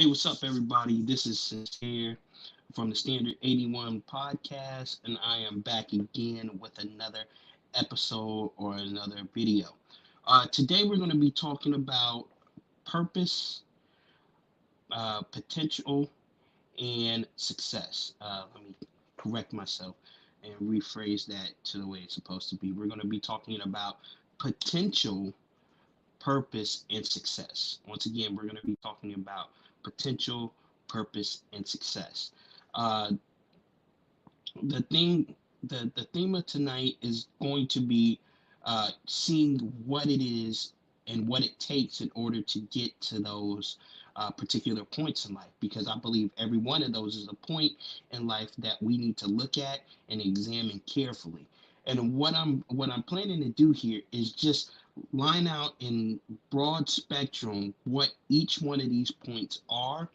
Hey, what's up, everybody? This is Sincere from the Standard 81 podcast, and I am back again with another episode or another video. Today, we're going to be talking about purpose, potential, and success. Let me correct myself and rephrase that to the way it's supposed to be. We're going to be talking about potential, purpose, and success. Once again, we're going to be talking about potential, purpose, and success. Uh, the thing, the theme of tonight is going to be seeing what it is and what it takes in order to get to those particular points in life. Because I believe every one of those is a point in life that we need to look at and examine carefully. And what I'm planning to do here is just line out in broad spectrum what each one of these points are,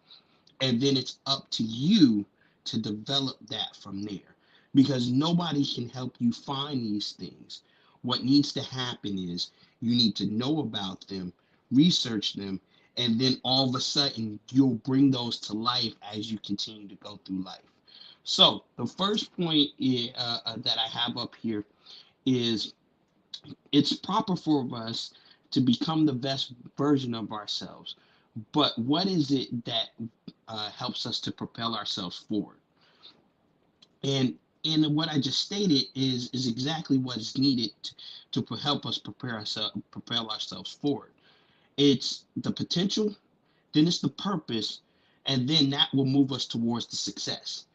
and then it's up to you to develop that from there, because nobody can help you find these things. What needs to happen is you need to know about them, research them, and then all of a sudden you'll bring those to life as you continue to go through life. So the first point that I have up here is it's proper for us to become the best version of ourselves. But what is it that helps us to propel ourselves forward? And what I just stated is exactly what is needed to help us propel ourselves forward. It's the potential, then it's the purpose, and then that will move us towards the success.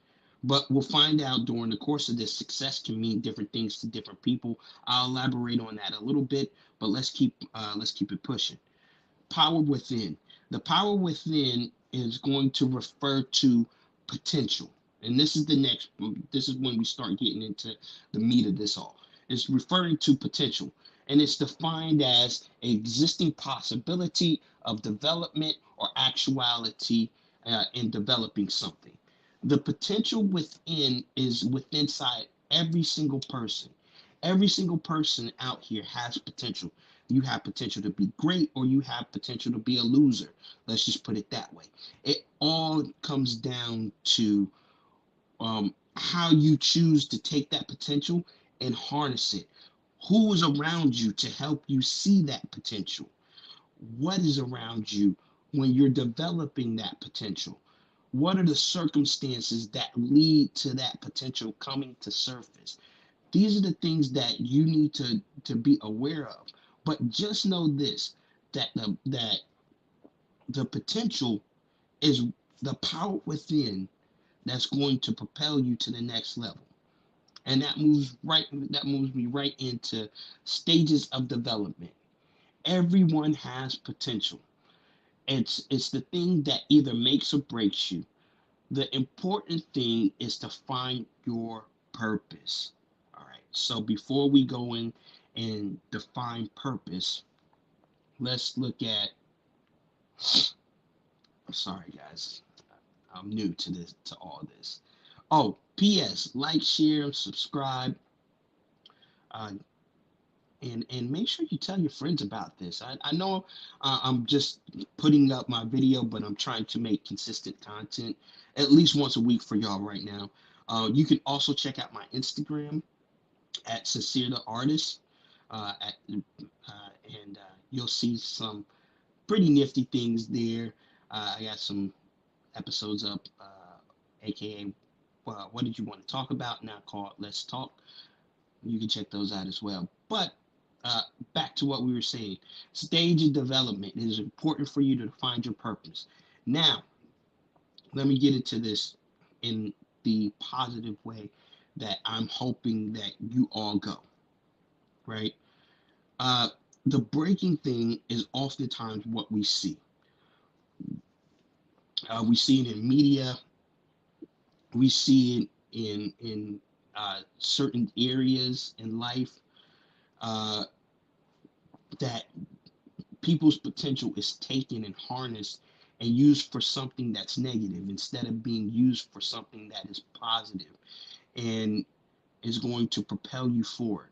But we'll find out during the course of this, success can mean different things to different people. I'll elaborate on that a little bit, but let's keep it pushing. Power within. The power within is going to refer to potential. And this is when we start getting into the meat of this all. It's referring to potential. And it's defined as an existing possibility of development or actuality in developing something. The potential within is within inside every single person. Every single person out here has potential. You have potential to be great, or you have potential to be a loser. Let's just put it that way. It all comes down to how you choose to take that potential and harness it. Who is around you to help you see that potential? What is around you when you're developing that potential? What are the circumstances that lead to that potential coming to surface? These are the things that you need to be aware of. But just know this, that the potential is the power within that's going to propel you to the next level. And that moves me right into stages of development. Everyone has potential. It's the thing that either makes or breaks you. The important thing is to find your purpose. All right. So before we go in and define purpose, let's look at. I'm sorry, guys. I'm new to all this. Oh, P.S. Like, share, subscribe, uh, and make sure you tell your friends about this. I know I'm just putting up my video, but I'm trying to make consistent content at least once a week for y'all right now. You can also check out my Instagram at Sincere the Artist, and you'll see some pretty nifty things there. I got some episodes up, aka what did you want to talk about? Now called Let's Talk. You can check those out as well. But uh, back to what we were saying, stage of development. It is important for you to find your purpose. Now, let me get into this in the positive way that I'm hoping that you all go, right? Uh, the breaking thing is oftentimes what we see. We see it in media. We see it in certain areas in life, uh, that people's potential is taken and harnessed and used for something that's negative instead of being used for something that is positive and is going to propel you forward.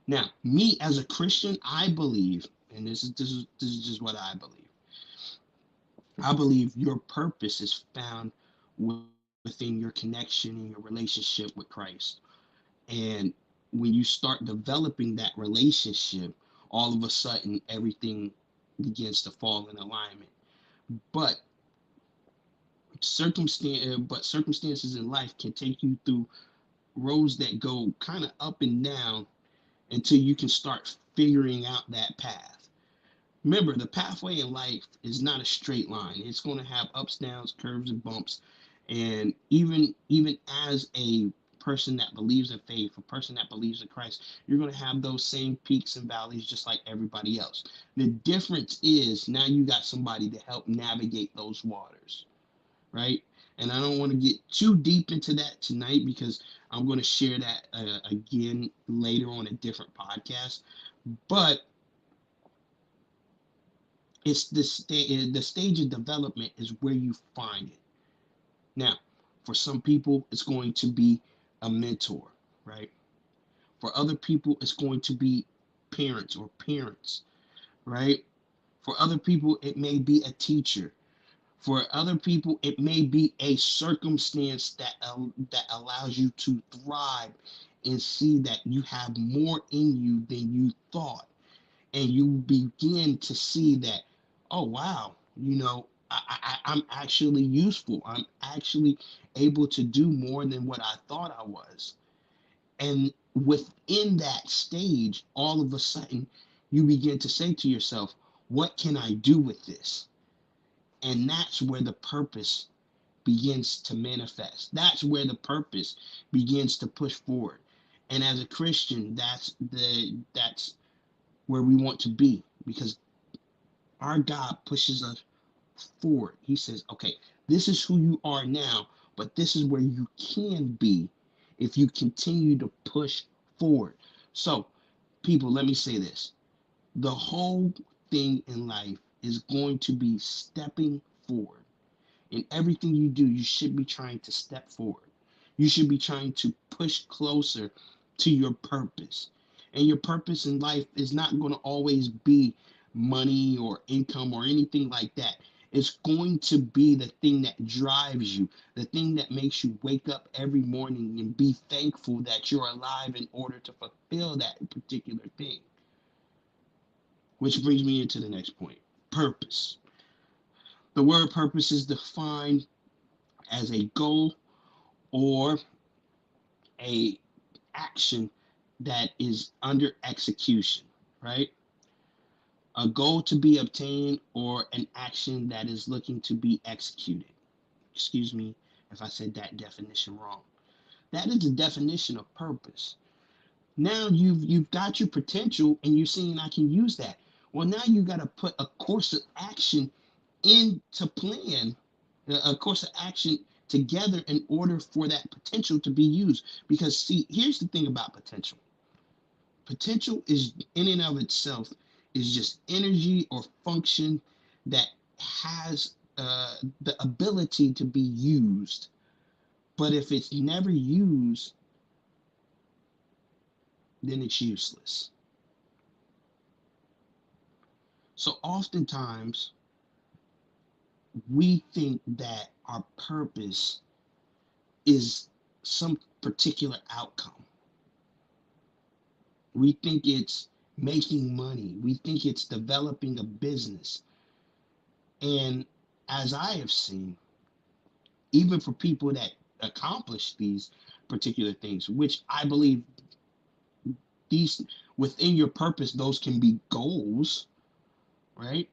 Now, me as a Christian, I believe, and this is just what I believe. I believe your purpose is found within your connection and your relationship with Christ. And when you start developing that relationship, all of a sudden everything begins to fall in alignment. But circumstances in life can take you through roads that go kind of up and down until you can start figuring out that path. Remember, the pathway in life is not a straight line. It's going to have ups, downs, curves, and bumps. And even as a person that believes in faith, a person that believes in Christ, you're going to have those same peaks and valleys just like everybody else. The difference is now you got somebody to help navigate those waters, right? And I don't want to get too deep into that tonight because I'm going to share that again later on a different podcast. But it's the stage of development is where you find it. Now, for some people, it's going to be a mentor, right? For other people, it's going to be parents, right? For other people, it may be a teacher. For other people, it may be a circumstance that allows you to thrive and see that you have more in you than you thought, and you begin to see that, oh wow, I'm actually useful. I'm actually able to do more than what I thought I was. And within that stage, all of a sudden, you begin to say to yourself, what can I do with this? And that's where the purpose begins to manifest. That's where the purpose begins to push forward. And as a Christian, that's where we want to be, because our God pushes us forward. He says, okay, this is who you are now, but this is where you can be if you continue to push forward. So, people, let me say this: the whole thing in life is going to be stepping forward. In everything you do, you should be trying to step forward. You should be trying to push closer to your purpose. And your purpose in life is not going to always be money or income or anything like that. It's going to be the thing that drives you, the thing that makes you wake up every morning and be thankful that you're alive in order to fulfill that particular thing. Which brings me into the next point: purpose. The word purpose is defined as a goal or a action that is under execution, right? A goal to be obtained or an action that is looking to be executed. Excuse me if I said that definition wrong. That is the definition of purpose. Now you've got your potential and you're seeing I can use that. Well, now you got to put a course of action into plan, a course of action together in order for that potential to be used. Because see, here's the thing about potential. Potential is in and of itself is just energy or function that has the ability to be used. But if it's never used, then it's useless. So oftentimes we think that our purpose is some particular outcome. We think it's making money. We think it's developing a business. And as I have seen, even for people that accomplish these particular things, which I believe these within your purpose, those can be goals, right?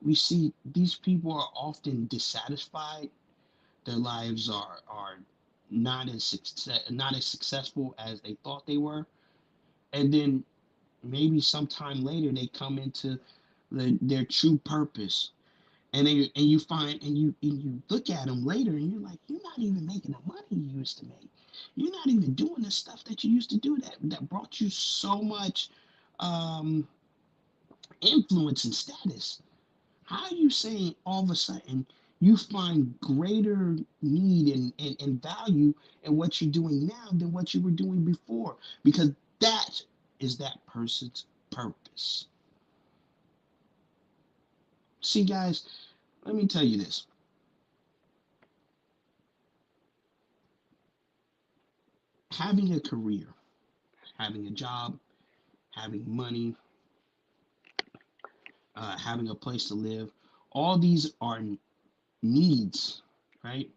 We see these people are often dissatisfied. Their lives are not as successful as they thought they were. And then maybe sometime later they come into their true purpose, and you find and you look at them later and you're like, you're not even making the money you used to make. You're not even doing the stuff that you used to do that brought you so much um, influence and status. How are you saying all of a sudden you find greater need and value in what you're doing now than what you were doing before? Because that is that person's purpose. See, guys, Let me tell you this. Having a career, having a job, having money, having a place to live, all these are needs, right?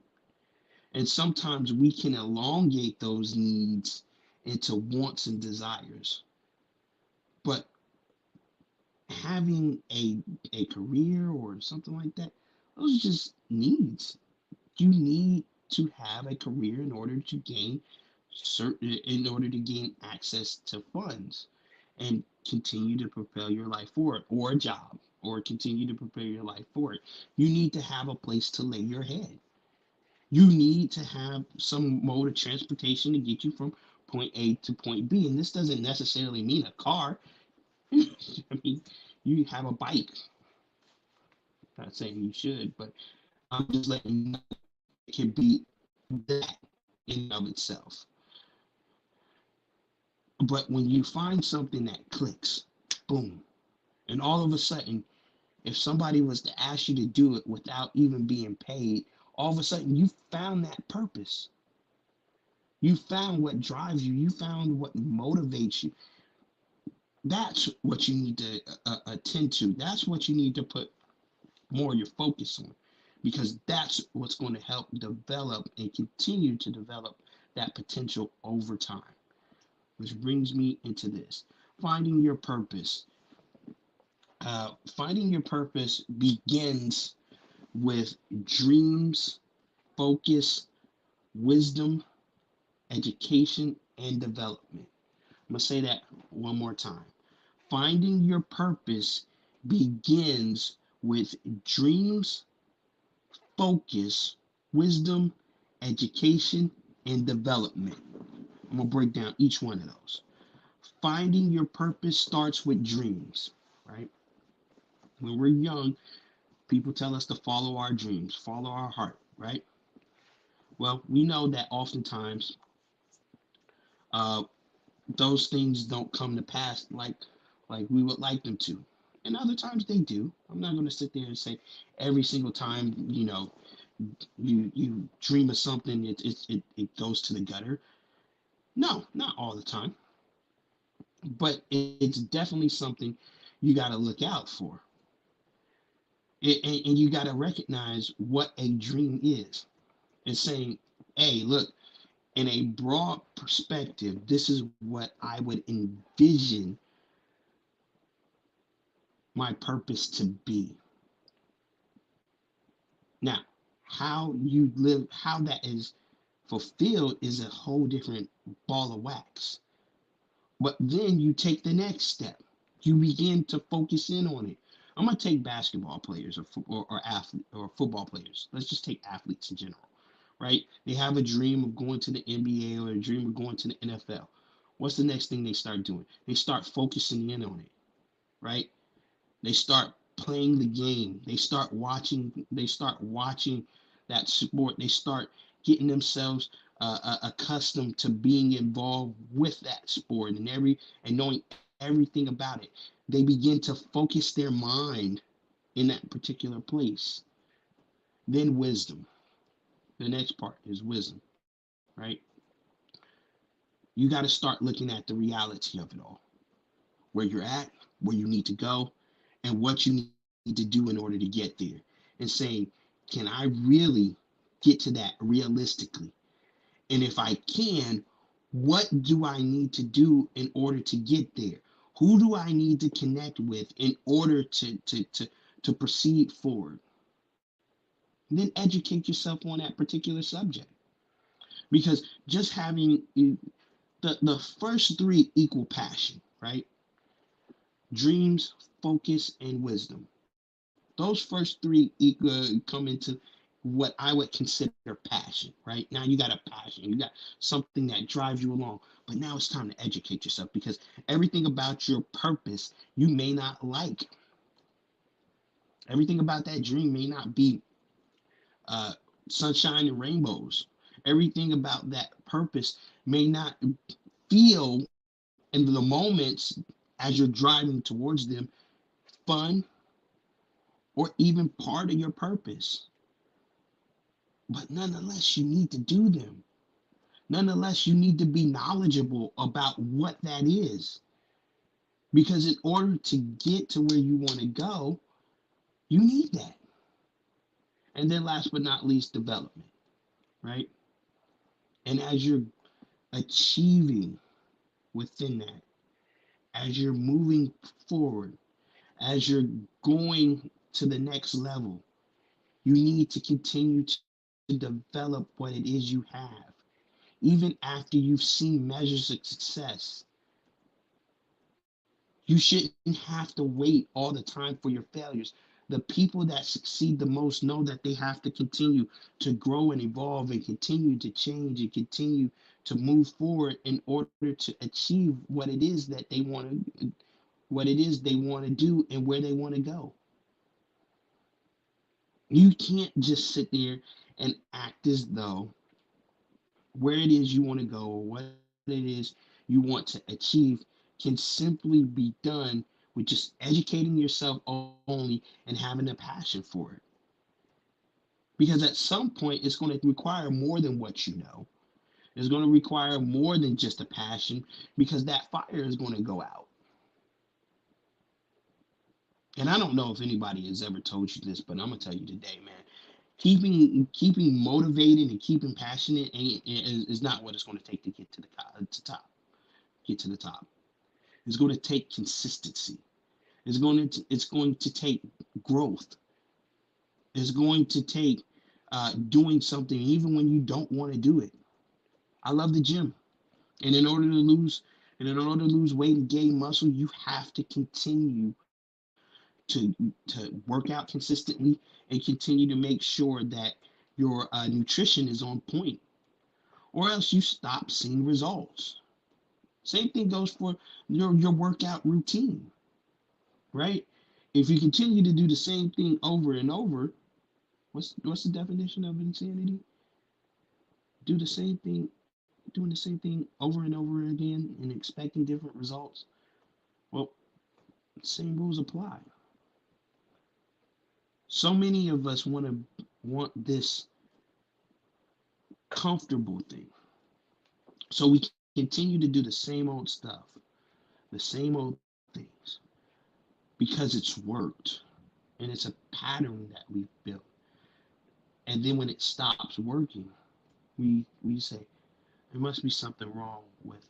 And sometimes we can elongate those needs into wants and desires. But having a career or something like that, those are just needs. You need to have a career in order to gain access to funds and continue to propel your life forward, or a job, or continue to prepare your life forward. You need to have a place to lay your head. You need to have some mode of transportation to get you from point A to point B. And this doesn't necessarily mean a car. I mean, you have a bike. Not saying you should, but I'm just letting you know it can be that in and of itself. But when you find something that clicks, boom, and all of a sudden, if somebody was to ask you to do it without even being paid, all of a sudden you found that purpose. You found what drives you. You found what motivates you. That's what you need to attend to. That's what you need to put more of your focus on, because that's what's going to help develop and continue to develop that potential over time. Which brings me into this: finding your purpose. Finding your purpose begins with dreams, focus, wisdom, education, and development. I'm going to say that one more time. Finding your purpose begins with dreams, focus, wisdom, education, and development. I'm going to break down each one of those. Finding your purpose starts with dreams, right? When we're young, people tell us to follow our dreams, follow our heart, right? Well, we know that oftentimes uh, those things don't come to pass like we would like them to. And other times they do. I'm not going to sit there and say every single time, you dream of something, it goes to the gutter. No, not all the time. But it's definitely something you got to look out for. And you got to recognize what a dream is, and saying, hey, look, in a broad perspective, this is what I would envision my purpose to be. Now, how you live, how that is fulfilled is a whole different ball of wax. But then you take the next step. You begin to focus in on it. I'm gonna take basketball players or athlete or football players. Let's just take athletes in general, right? They have a dream of going to the NBA or a dream of going to the NFL. What's the next thing they start doing? They start focusing in on it, right? They start playing the game. They start watching that sport. They start getting themselves accustomed to being involved with that sport and knowing everything about it. They begin to focus their mind in that particular place. Then wisdom. The next part is wisdom, right? You got to start looking at the reality of it all, where you're at, where you need to go, and what you need to do in order to get there. And saying, can I really get to that realistically? And if I can, what do I need to do in order to get there? Who do I need to connect with in order to proceed forward? And then educate yourself on that particular subject. Because just having the first three equal passion, right? Dreams, focus, and wisdom. Those first three come into what I would consider passion, right? Now you got a passion, you got something that drives you along, but now it's time to educate yourself, because everything about your purpose you may not like. Everything about that dream may not be uh, sunshine and rainbows. Everything about that purpose may not feel in the moments as you're driving towards them fun or even part of your purpose. But nonetheless, you need to do them. Nonetheless, you need to be knowledgeable about what that is. Because in order to get to where you want to go, you need that. And then last but not least, development, right? And as you're achieving within that, as you're moving forward, as you're going to the next level, you need to continue to develop what it is you have. Even after you've seen measures of success, you shouldn't have to wait all the time for your failures. The people that succeed the most know that they have to continue to grow and evolve and continue to change and continue to move forward in order to achieve what it is that they want to what it is they want to do and where they want to go. You can't just sit there and act as though where it is you want to go or what it is you want to achieve can simply be done with just educating yourself only and having a passion for it. Because at some point, it's going to require more than what you know. It's going to require more than just a passion because that fire is going to go out. And I don't know if anybody has ever told you this, but I'm gonna tell you today, man. Keeping motivated and keeping passionate is not what it's going to take to get to the top. Get to the top. It's going to take consistency. It's going to take growth. It's going to take doing something even when you don't want to do it. I love the gym, and in order to lose weight and gain muscle, you have to continue to work out consistently and continue to make sure that your nutrition is on point, or else you stop seeing results. Same thing goes for your workout routine, right? If you continue to do the same thing over and over, what's the definition of insanity? Do the same thing, doing the same thing over and over again and expecting different results. Well, same rules apply. So many of us want this comfortable thing. So we continue to do the same old stuff, the same old things, because it's worked and it's a pattern that we've built. And then when it stops working, we say there must be something wrong with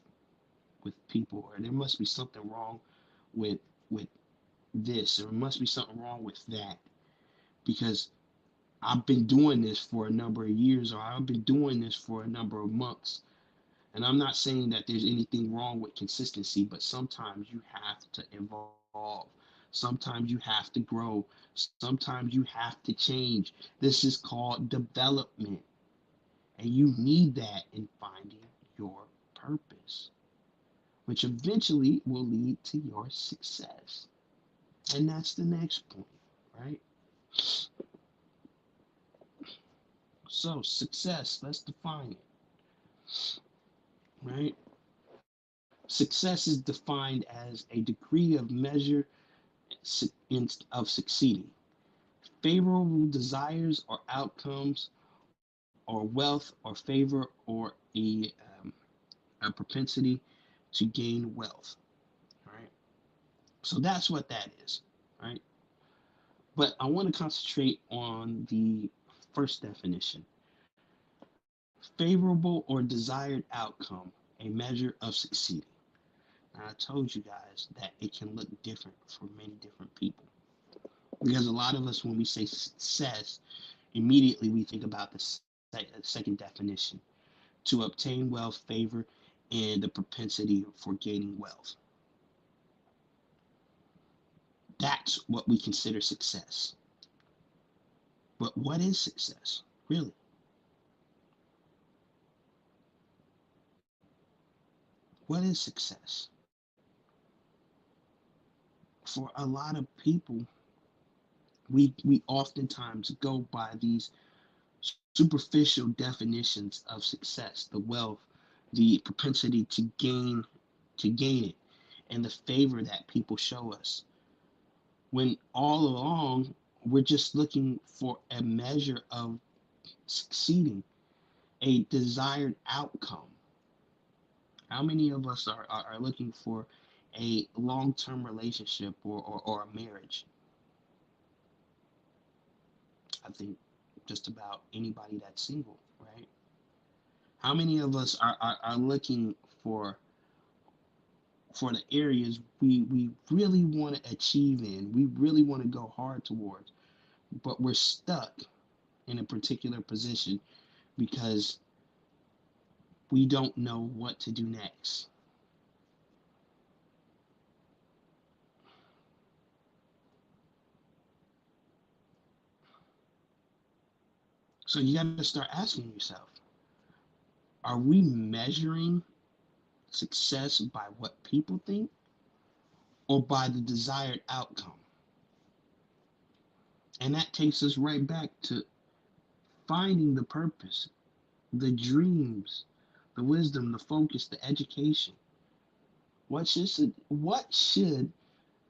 people, or there must be something wrong with with this, or there must be something wrong with that, because I've been doing this for a number of years, or I've been doing this for a number of months. And I'm not saying that there's anything wrong with consistency, but sometimes you have to evolve. Sometimes you have to grow. Sometimes you have to change. This is called development. And you need that in finding your purpose, which eventually will lead to your success. And that's the next point, right? So, success, let's define it, right? Success is defined as a degree of measure of succeeding. Favorable desires or outcomes, or wealth or favor, or a propensity to gain wealth. Right? So that's what that is. Right? But I want to concentrate on the first definition: favorable or desired outcome, a measure of succeeding. Now, I told you guys that it can look different for many different people. Because a lot of us, when we say success, immediately we think about the second definition: to obtain wealth, favor, and the propensity for gaining wealth. That's what we consider success. But what is success, really? What is success? For a lot of people, we oftentimes go by these superficial definitions of success: the wealth, the propensity to gain it, and the favor that people show us. When all along, We're just looking for a measure of succeeding, a desired outcome. How many of us are looking for a long term relationship or a marriage? I think just about anybody that's single, right? How many of us are looking for for the areas we really want to achieve in, we really want to go hard towards, but we're stuck in a particular position because we don't know what to do next. So you got to start asking yourself, are we measuring success by what people think or by the desired outcome? And that takes us right back to finding the purpose, the dreams, the wisdom, the focus, the education. What should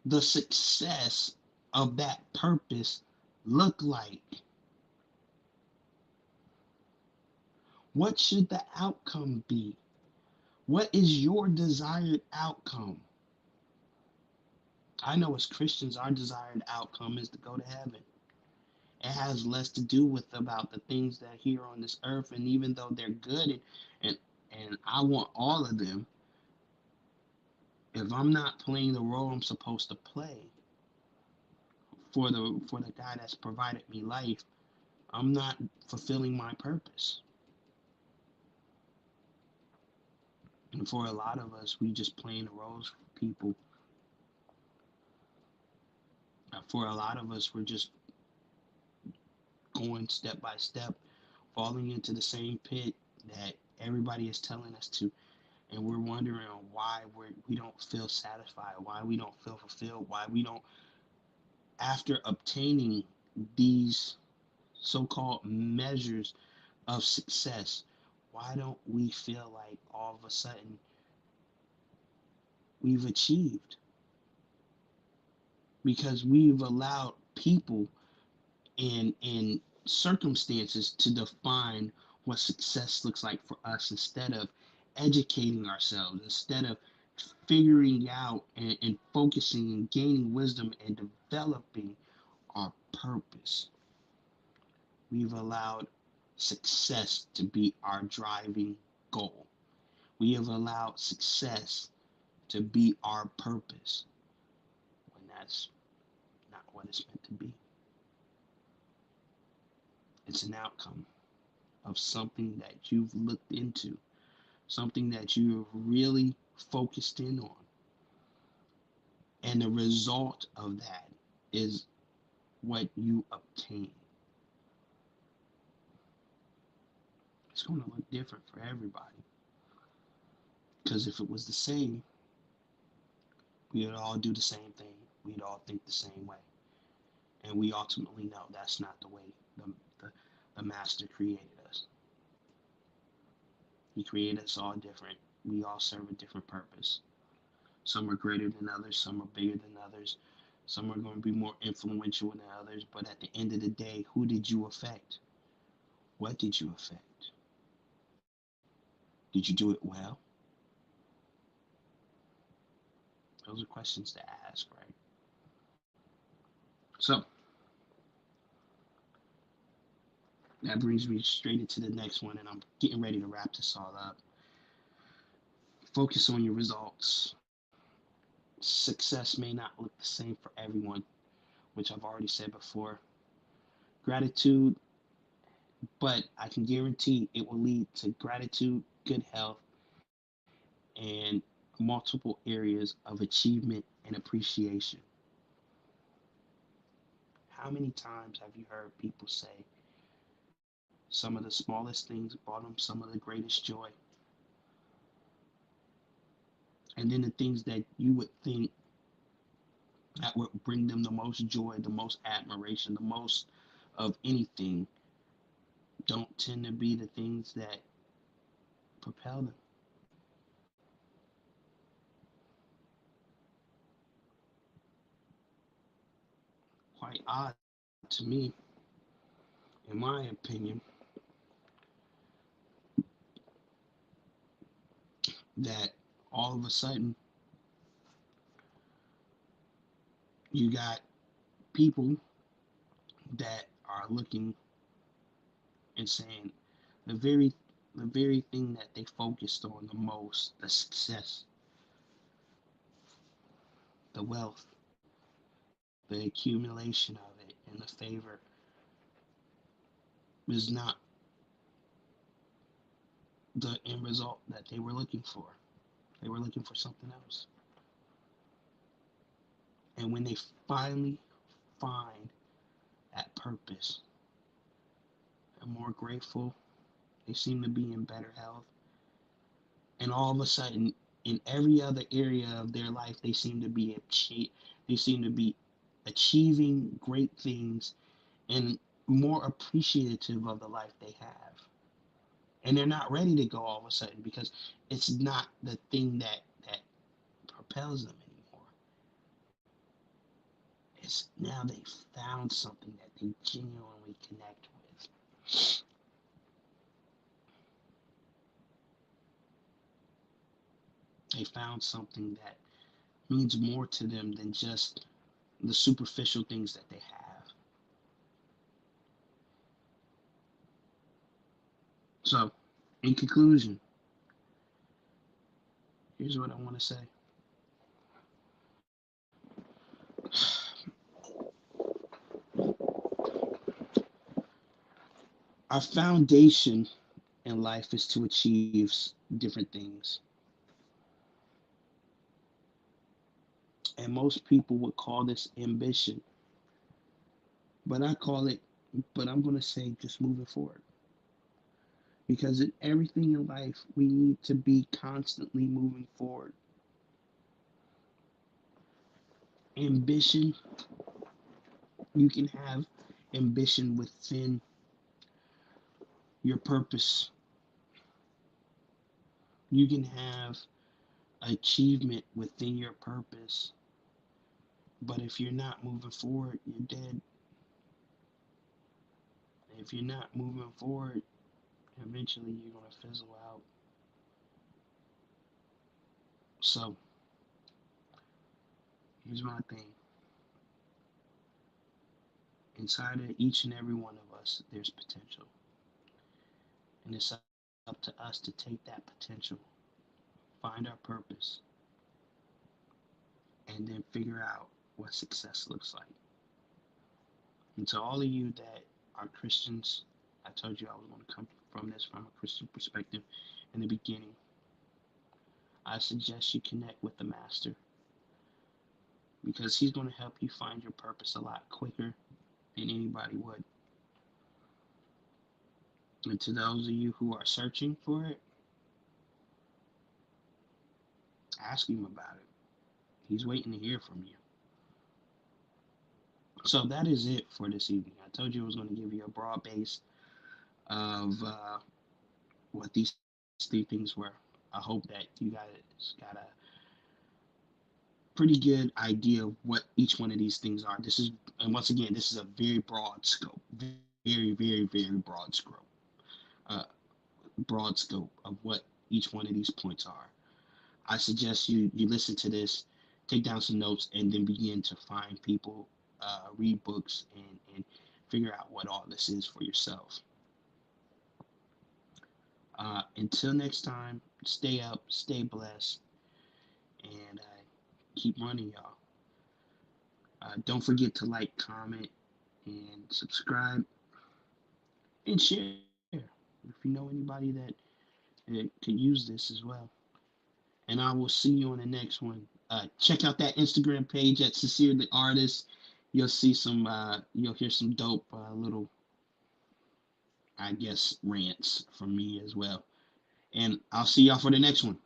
the success of that purpose look like? What should the outcome be? What is your desired outcome? I know as Christians, our desired outcome is to go to heaven. It has less to do with about the things that are here on this earth, and even though they're good and and I want all of them, if I'm not playing the role I'm supposed to play for the guy that's provided me life, I'm not fulfilling my purpose. And for a lot of us, we just playing the roles for people. For a lot of us, we're just going step by step, falling into the same pit that everybody is telling us to, and we're wondering why we don't feel satisfied, why we don't feel fulfilled, why we don't, after obtaining these so-called measures of success, why don't we feel like all of a sudden we've achieved? Because we've allowed people and circumstances to define what success looks like for us instead of educating ourselves, instead of figuring out and focusing and gaining wisdom and developing our purpose. We've allowed success to be our driving goal. We have allowed success to be our purpose when that's not what it's meant to be. It's an outcome of something that you've looked into, something that you've really focused in on. And the result of that is what you obtain. It's going to look different for everybody. Because if it was the same, we would all do the same thing. We'd all think the same way. And we ultimately know that's not the way the, the master created us. He created us all different. We all serve a different purpose. Some are greater than others, some are bigger than others, some are going to be more influential than others. But at the end of the day, who did you affect? What did you affect? Did you do it well? Those are questions to ask, right? So that brings me straight into the next one, and I'm getting ready to wrap this all up. Focus on your results. Success may not look the same for everyone, which I've already said before. Gratitude, but I can guarantee it will lead to gratitude, good health, and multiple areas of achievement and appreciation. How many times have you heard people say some of the smallest things brought them some of the greatest joy? And then the things that you would think that would bring them the most joy, the most admiration, the most of anything, don't tend to be the things that propel them. Quite odd, huh? to me, in my opinion, that all of a sudden you got people that are looking and saying the very the very thing that they focused on the most, the success, the wealth, the accumulation of it, and the favor is not the end result that they were looking for. They were looking for something else. And when they finally find that purpose, they're more grateful. They seem to be in better health. And all of a sudden, in every other area of their life, they seem to be achieving great things and more appreciative of the life they have. And they're not ready to go all of a sudden because it's not the thing that propels them anymore. It's now they found something that they genuinely connect with. They found something that means more to them than just the superficial things that they have. So, in conclusion, here's what I want to say. Our foundation in life is to achieve different things. And most people would call this ambition. But I call it, but I'm going to say just moving forward. Because in everything in life, we need to be constantly moving forward. Ambition, you can have ambition within your purpose. You can have achievement within your purpose. But if you're not moving forward, you're dead. If you're not moving forward, eventually you're going to fizzle out. So, here's my thing. Inside of each and every one of us, there's potential. And it's up to us to take that potential, find our purpose, and then figure out what success looks like. And to all of you that are Christians, I told you I was going to come from this from a Christian perspective in the beginning. I suggest you connect with the Master because he's going to help you find your purpose a lot quicker than anybody would. And to those of you who are searching for it, ask him about it. He's waiting to hear from you. So that is it for this evening. I told you I was going to give you a broad base of what these three things were. I hope that you guys got a pretty good idea of what each one of these things are. This is, and once again, this is a very broad scope, very broad scope, uh, broad scope of what each one of these points are. I suggest you listen to this, take down some notes, and then begin to find people, read books, and figure out what all this is for yourself. Until next time, stay up, stay blessed, and keep running, y'all. Don't forget to like, comment, and subscribe, and share. If you know anybody that could use this as well. And I will see you on the next one. Check out that Instagram page at Sincere the Artist. You'll see some, you'll hear some dope little, I guess, rants from me as well. And I'll see y'all for the next one.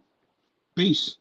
Peace.